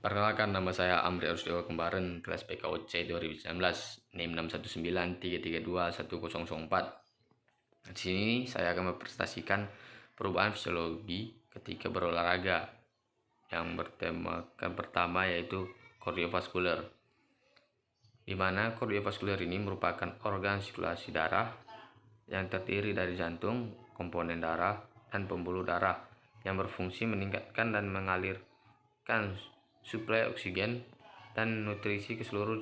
Perkenalkan, nama saya Amri Arusdewa Kembaran, kelas PKOC 2019, NIM 619332104. Di sini saya akan mempresentasikan perubahan fisiologi ketika berolahraga yang bertemakan pertama yaitu kardiovaskuler, di mana kardiovaskuler ini merupakan organ sirkulasi darah yang terdiri dari jantung, komponen darah, dan pembuluh darah yang berfungsi meningkatkan dan mengalirkan suplai oksigen dan nutrisi ke seluruh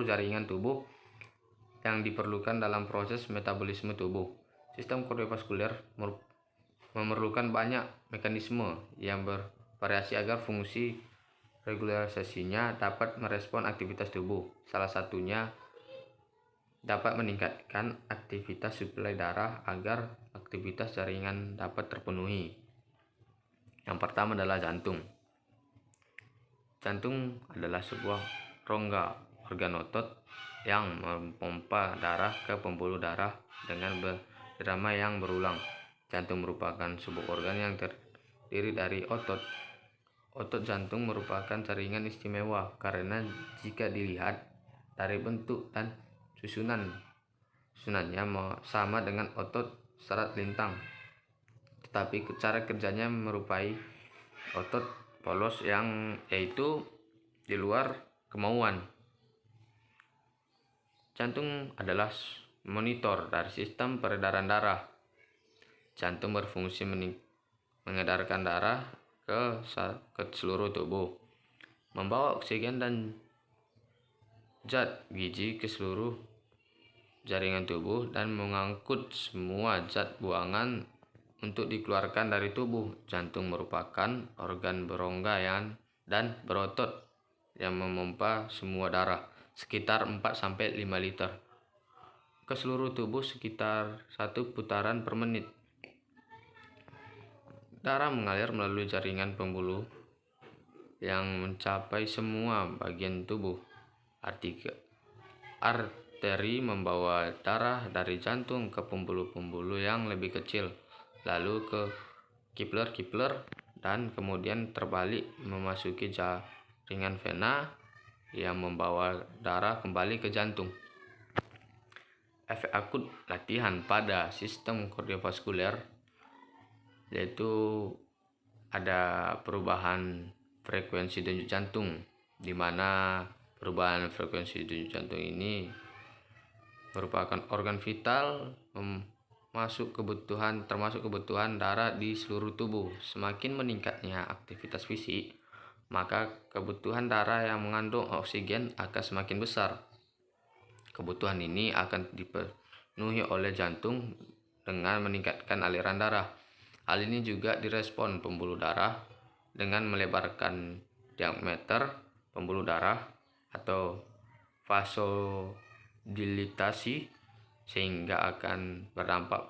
jaringan tubuh yang diperlukan dalam proses metabolisme tubuh. Sistem kardiovaskuler memerlukan banyak mekanisme yang bervariasi agar fungsi regularisasinya dapat merespon aktivitas tubuh. Salah satunya dapat meningkatkan aktivitas suplai darah agar aktivitas jaringan dapat terpenuhi. Yang pertama adalah jantung. Jantung adalah sebuah rongga organ otot yang memompa darah ke pembuluh darah dengan berirama yang berulang. Jantung merupakan sebuah organ yang terdiri dari otot. Otot jantung merupakan jaringan istimewa karena jika dilihat dari bentuk dan susunannya sama dengan otot serat lintang, tetapi cara kerjanya merupai otot polos yang yaitu di luar kemauan. Jantung adalah monitor dari sistem peredaran darah. Jantung berfungsi mengedarkan darah ke seluruh tubuh, membawa oksigen dan zat gizi ke seluruh jaringan tubuh, dan mengangkut semua zat buangan untuk dikeluarkan dari tubuh. Jantung merupakan organ berongga dan berotot yang memompa semua darah sekitar 4-5 liter ke seluruh tubuh sekitar 1 putaran per menit. Darah mengalir melalui jaringan pembuluh yang mencapai semua bagian tubuh. Arteri membawa darah dari jantung ke pembuluh-pembuluh yang lebih kecil, lalu ke Kepler, dan kemudian terbalik memasuki jaringan vena yang membawa darah kembali ke jantung. Efek akut latihan pada sistem kardiovaskuler yaitu ada perubahan frekuensi denyut jantung, di mana perubahan frekuensi denyut jantung ini merupakan organ vital termasuk kebutuhan darah di seluruh tubuh. Semakin meningkatnya aktivitas fisik, maka kebutuhan darah yang mengandung oksigen akan semakin besar. Kebutuhan ini akan dipenuhi oleh jantung dengan meningkatkan aliran darah. Hal ini juga direspon pembuluh darah dengan melebarkan diameter pembuluh darah atau vasodilatasi, sehingga akan berdampak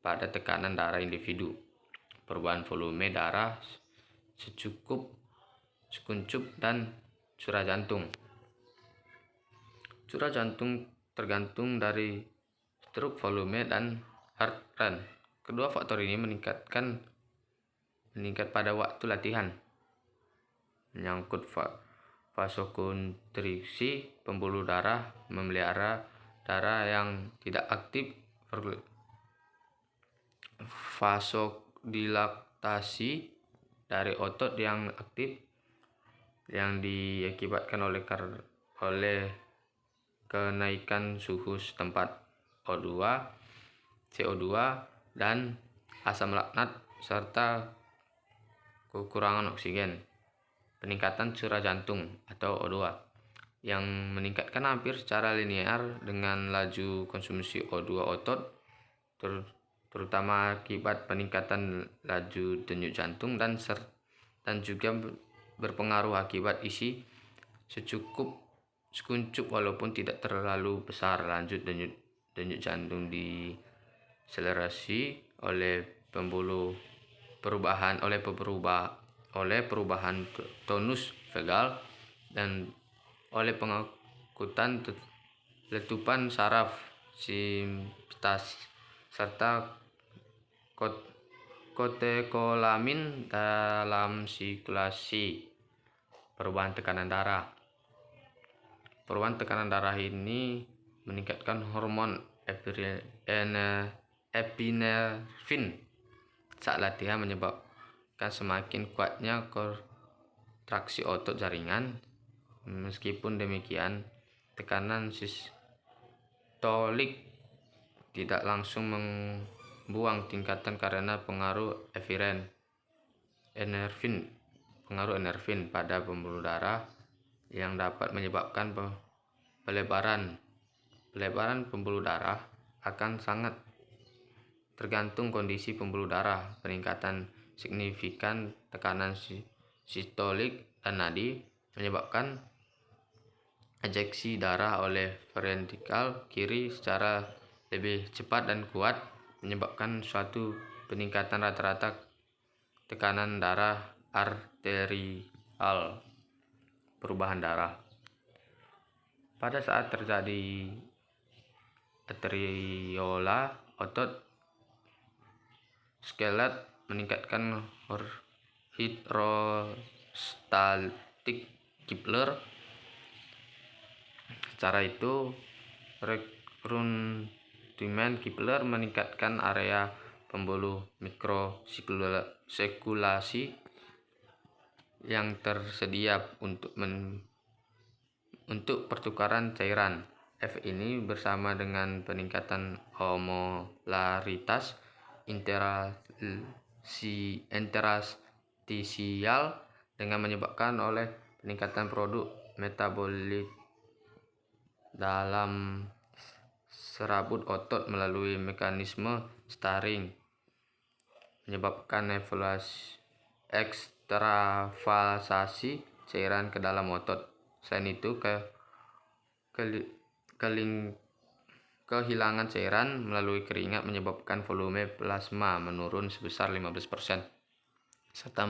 pada tekanan darah individu. Perubahan volume darah sekuncup dan curah jantung. Curah jantung tergantung dari stroke volume dan heart rate. Kedua faktor ini meningkat pada waktu latihan. Menyangkut vasokonstriksi, pembuluh darah memelihara darah yang tidak aktif. Vasodilatasi dari otot yang aktif yang diakibatkan oleh kenaikan suhu setempat CO2 dan asam laknat serta kekurangan oksigen. Peningkatan curah jantung atau O2 yang meningkatkan hampir secara linear dengan laju konsumsi O2 otot, terutama akibat peningkatan laju denyut jantung dan juga berpengaruh akibat isi sekuncup walaupun tidak terlalu besar. Lanjut denyut jantung diakselerasi oleh perubahan tonus vagal dan oleh pengangkutan letupan saraf simpatis serta katekolamin dalam sirkulasi. Perubahan tekanan darah. Perubahan tekanan darah ini meningkatkan hormon epinefrin saat latihan, menyebabkan semakin kuatnya kontraksi otot jaringan. Meskipun demikian, tekanan sistolik tidak langsung membuang tingkatan karena pengaruh enervin pada pembuluh darah yang dapat menyebabkan pelebaran pembuluh darah. Akan sangat tergantung kondisi pembuluh darah. Peningkatan signifikan tekanan sistolik dan nadi menyebabkan ejeksi darah oleh ventrikel kiri secara lebih cepat dan kuat, menyebabkan suatu peningkatan rata-rata tekanan darah arterial. Perubahan darah. Pada saat terjadi arteriola, otot skelet meningkatkan hidrostatik Kepler. Secara itu, rekrutimen Kepler meningkatkan area pembuluh mikrosirkulasi yang tersedia untuk pertukaran cairan. F ini bersama dengan peningkatan osmolaritas interstisial dengan menyebabkan oleh peningkatan produk metabolit dalam serabut otot melalui mekanisme starring, menyebabkan ekstravasasi cairan ke dalam otot. Selain itu, kehilangan cairan melalui keringat menyebabkan volume plasma menurun sebesar 15%. Serta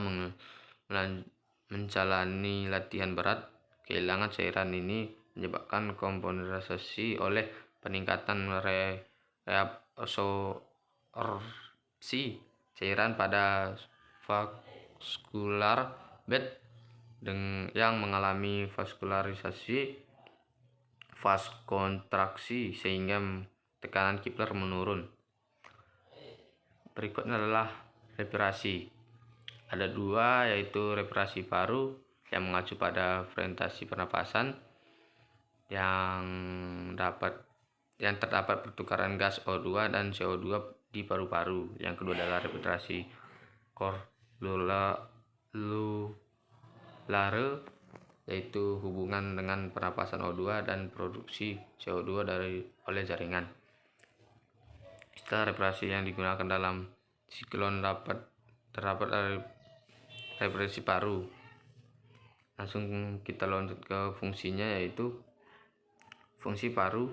menjalani latihan berat, kehilangan cairan ini menyebabkan kompensasi oleh peningkatan reabsorpsi cairan pada vaskular bed yang mengalami vaskontraksi sehingga tekanan Kepler menurun. Berikutnya adalah respirasi. Ada dua, yaitu respirasi paru yang mengacu pada fragmentasi pernapasan yang terdapat pertukaran gas O2 dan CO2 di paru-paru. Yang kedua adalah respirasi cordulare, yaitu hubungan dengan pernapasan O2 dan produksi CO2 oleh jaringan. Istilah respirasi yang digunakan dalam siklon terdapat dari respirasi paru. Langsung kita lanjut ke fungsinya, yaitu fungsi paru.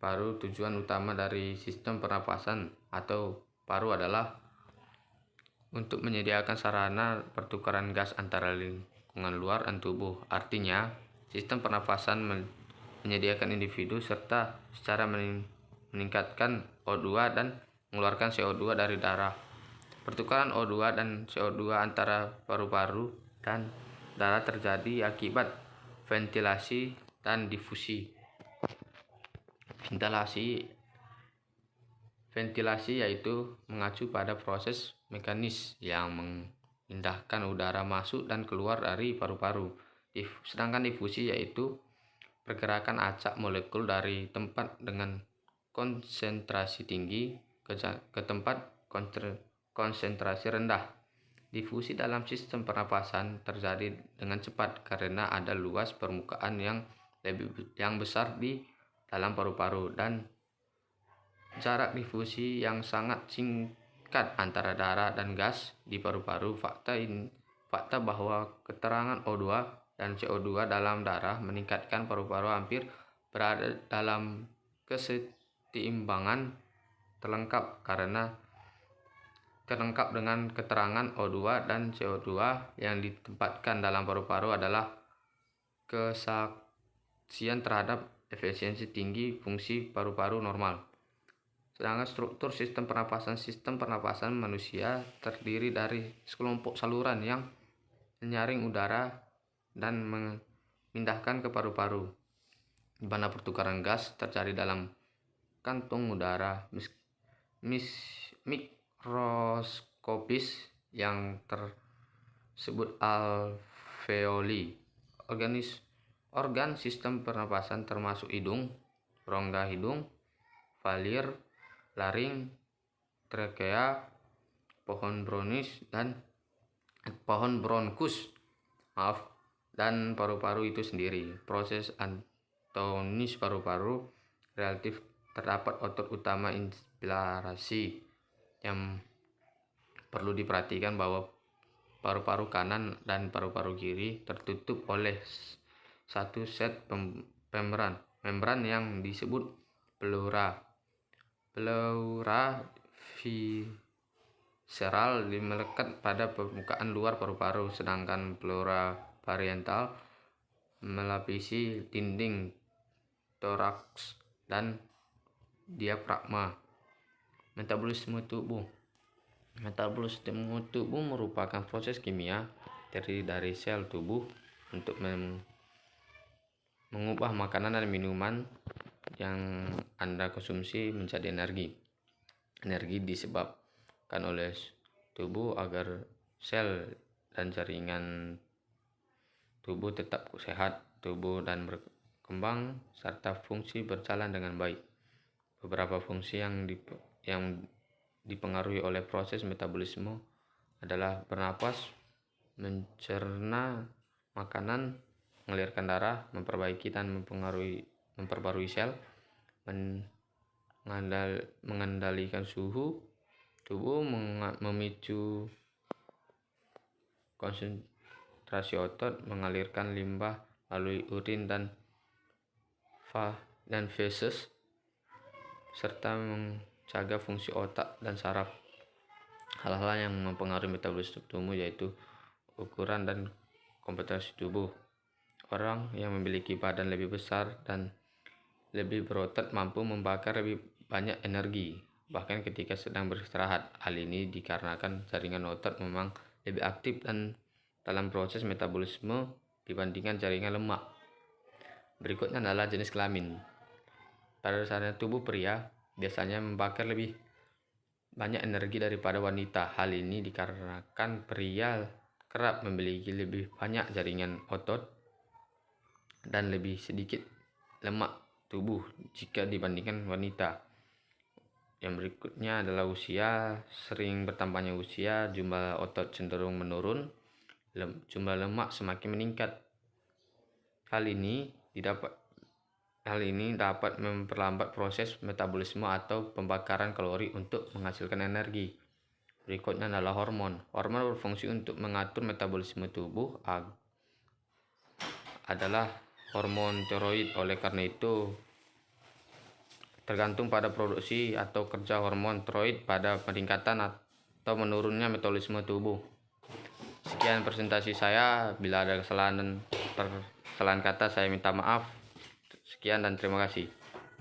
Tujuan utama dari sistem pernapasan atau paru adalah untuk menyediakan sarana pertukaran gas antara lingkungan luar dan tubuh. Artinya, sistem pernapasan menyediakan individu serta secara meningkatkan O2 dan mengeluarkan CO2 dari darah. Pertukaran O2 dan CO2 antara paru-paru dan darah terjadi akibat ventilasi dan difusi. Ventilasi yaitu mengacu pada proses mekanis yang memindahkan udara masuk dan keluar dari paru-paru. Sedangkan difusi yaitu pergerakan acak molekul dari tempat dengan konsentrasi tinggi ke tempat konsentrasi rendah. Difusi dalam sistem pernapasan terjadi dengan cepat karena ada luas permukaan yang besar di dalam paru-paru dan jarak difusi yang sangat singkat antara darah dan gas di paru-paru. Fakta bahwa keterangan O2 dan CO2 dalam darah meningkatkan paru-paru hampir berada dalam keseimbangan terlengkap dengan keterangan O2 dan CO2 yang ditempatkan dalam paru-paru adalah kesaksian terhadap efisiensi tinggi fungsi paru-paru normal. Sedangkan struktur sistem pernapasan manusia terdiri dari sekelompok saluran yang menyaring udara dan memindahkan ke paru-paru, di mana pertukaran gas terjadi dalam kantung udara mikroskopis yang tersebut alveoli. Organ sistem pernapasan termasuk hidung, rongga hidung, valir, laring, trakea, pohon bronkus, dan paru-paru itu sendiri. Proses anatomis paru-paru relatif terdapat otot utama inspirasi yang perlu diperhatikan bahwa paru-paru kanan dan paru-paru kiri tertutup oleh satu set membran yang disebut pleura. Pleura visceral melekat pada permukaan luar paru-paru, sedangkan pleura parietal melapisi dinding toraks dan diafragma. Metabolisme tubuh merupakan proses kimia terdiri dari sel tubuh untuk mengubah makanan dan minuman yang Anda konsumsi menjadi energi. Energi disebabkan oleh tubuh agar sel dan jaringan tubuh tetap sehat, tubuh dan berkembang, serta fungsi berjalan dengan baik. Beberapa fungsi yang dipengaruhi oleh proses metabolisme adalah bernapas, mencerna makanan, mengalirkan darah, memperbaiki dan memperbarui sel, mengendalikan suhu tubuh, memicu konsentrasi otot, mengalirkan limbah melalui urin dan feses, serta menjaga fungsi otak dan saraf. Hal-hal yang mempengaruhi metabolisme tubuh yaitu ukuran dan kompetensi tubuh. Orang yang memiliki badan lebih besar dan lebih berotot mampu membakar lebih banyak energi, bahkan ketika sedang beristirahat. Hal ini dikarenakan jaringan otot memang lebih aktif dan dalam proses metabolisme dibandingkan jaringan lemak. Berikutnya adalah jenis kelamin. Pada dasarnya tubuh pria biasanya membakar lebih banyak energi daripada wanita. Hal ini dikarenakan pria kerap memiliki lebih banyak jaringan otot dan lebih sedikit lemak tubuh jika dibandingkan wanita. Yang berikutnya adalah usia. Sering bertambahnya usia, jumlah otot cenderung menurun, jumlah lemak semakin meningkat. Hal ini dapat memperlambat proses metabolisme atau pembakaran kalori untuk menghasilkan energi. Berikutnya adalah hormon. Hormon berfungsi untuk mengatur metabolisme tubuh adalah hormon tiroid. Oleh karena itu, tergantung pada produksi atau kerja hormon tiroid pada peningkatan atau menurunnya metabolisme tubuh. Sekian presentasi saya. Bila ada kesalahan kata, saya minta maaf. Sekian dan terima kasih.